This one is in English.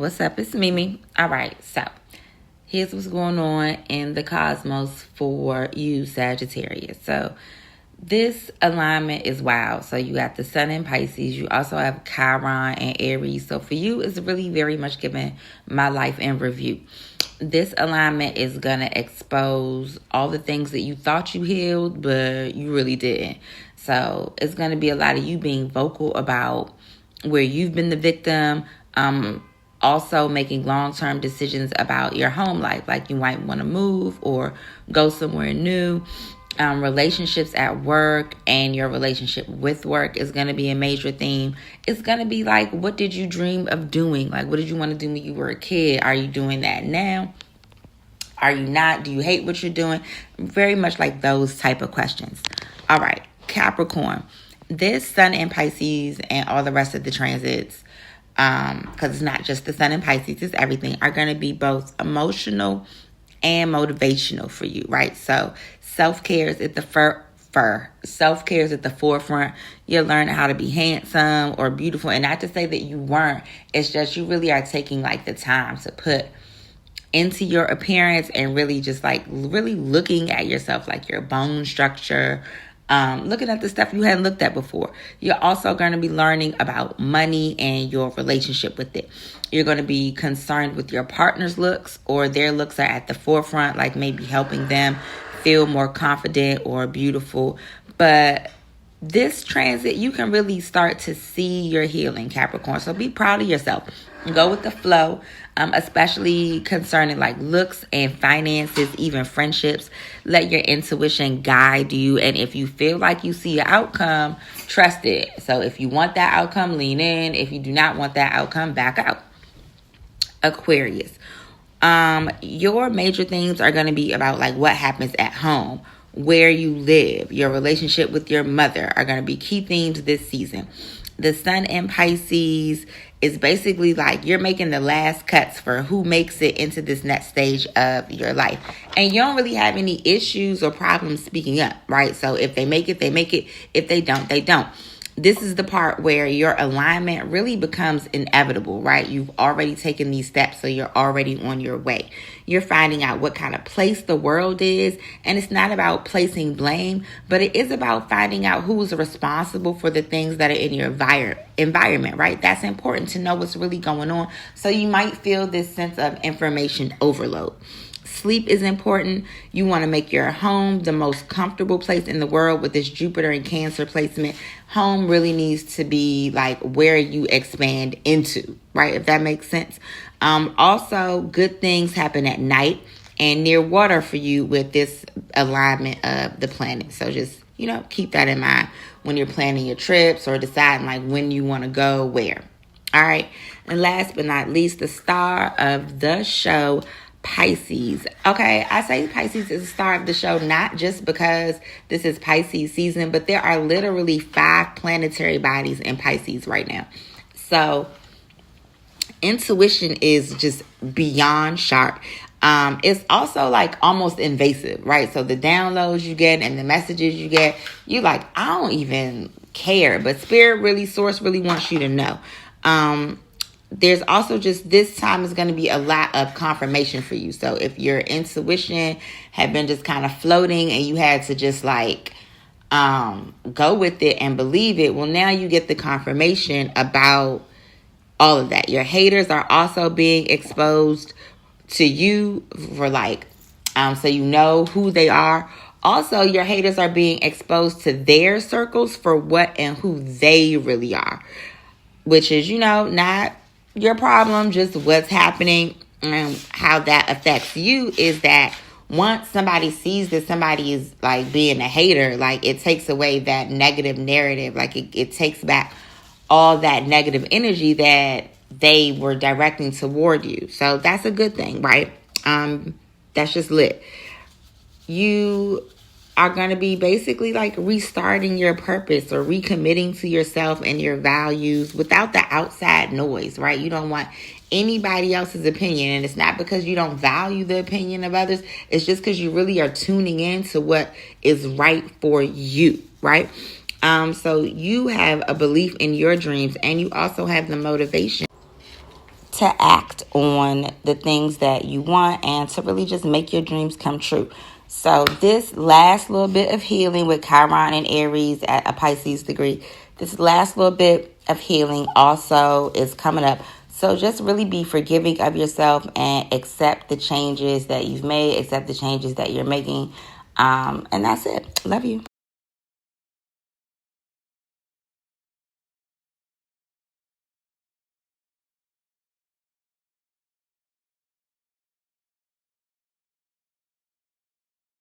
What's up? It's Mimi. All right, so here's what's going on in the cosmos for you, Sagittarius. So this alignment is wild. So you got the Sun in Pisces. You also have Chiron and Aries. So for you, it's really very much giving my life in review. This alignment is going to expose all the things that you thought you healed, but you really didn't. So it's going to be a lot of you being vocal about where you've been the victim, also making long-term decisions about your home life, like you might want to move or go somewhere new. Relationships at work and your relationship with work is going to be a major theme. It's going to be like, what did you dream of doing? Like, what did you want to do when you were a kid? Are you doing that now? Are you not? Do you hate what you're doing? Very much like those type of questions. All right, Capricorn. This Sun in Pisces and all the rest of the transits, because it's not just the Sun in Pisces, it's everything, are going to be both emotional and motivational for you, right? So self-care is at the self-care is at the forefront. You're learning how to be handsome or beautiful, and not to say that you weren't. It's just you really are taking like the time to put into your appearance and really just like really looking at yourself, like your bone structure, looking at the stuff you hadn't looked at before. You're also going to be learning about money and your relationship with it. You're going to be concerned with your partner's looks, or their looks are at the forefront, like maybe helping them feel more confident or beautiful. But this transit, you can really start to see your healing, Capricorn. So be proud of yourself. Go with the flow, especially concerning like looks and finances, even friendships. Let your intuition guide you. And if you feel like you see an outcome, trust it. So if you want that outcome, lean in. If you do not want that outcome, back out. Aquarius. Your major things are going to be about like what happens at home, where you live, your relationship with your mother are going to be key themes this season. The Sun in Pisces is basically like you're making the last cuts for who makes it into this next stage of your life. And you don't really have any issues or problems speaking up, right? So if they make it, they make it. If they don't, they don't. This is the part where your alignment really becomes inevitable, right? You've already taken these steps, so you're already on your way. You're finding out what kind of place the world is, and it's not about placing blame, but it is about finding out who's responsible for the things that are in your environment, right? That's important to know what's really going on. So you might feel this sense of information overload. Sleep is important. You want to make your home the most comfortable place in the world with this Jupiter and Cancer placement. Home really needs to be like where you expand into, right? If that makes sense. Also, good things happen at night and near water for you with this alignment of the planet. So just, keep that in mind when you're planning your trips or deciding like when you want to go where. All right. And last but not least, the star of the show, Pisces. Okay, I say Pisces is the star of the show not just because this is Pisces season, but there are literally 5 planetary bodies in Pisces right now. So intuition is just beyond sharp. It's also like almost invasive, right? So the downloads you get and the messages you get, you're like, I don't even care, but source really wants you to know. There's also just this time is going to be a lot of confirmation for you. So if your intuition had been just kind of floating and you had to just like go with it and believe it, well, now you get the confirmation about all of that. Your haters are also being exposed to you for like, so you know who they are. Also, your haters are being exposed to their circles for what and who they really are, which is, not your problem, just what's happening and how that affects you is that once somebody sees that somebody is like being a hater, like it takes away that negative narrative, like it takes back all that negative energy that they were directing toward you. So that's a good thing, right? That's just lit. You are going to be basically like restarting your purpose or recommitting to yourself and your values without the outside noise, right? You don't want anybody else's opinion. And it's not because you don't value the opinion of others. It's just because you really are tuning in to what is right for you, right? So you have a belief in your dreams and you also have the motivation to act on the things that you want and to really just make your dreams come true. So this last little bit of healing with Chiron and Aries at a Pisces degree, this last little bit of healing also is coming up. So just really be forgiving of yourself and accept the changes that you've made, accept the changes that you're making. And that's it. Love you.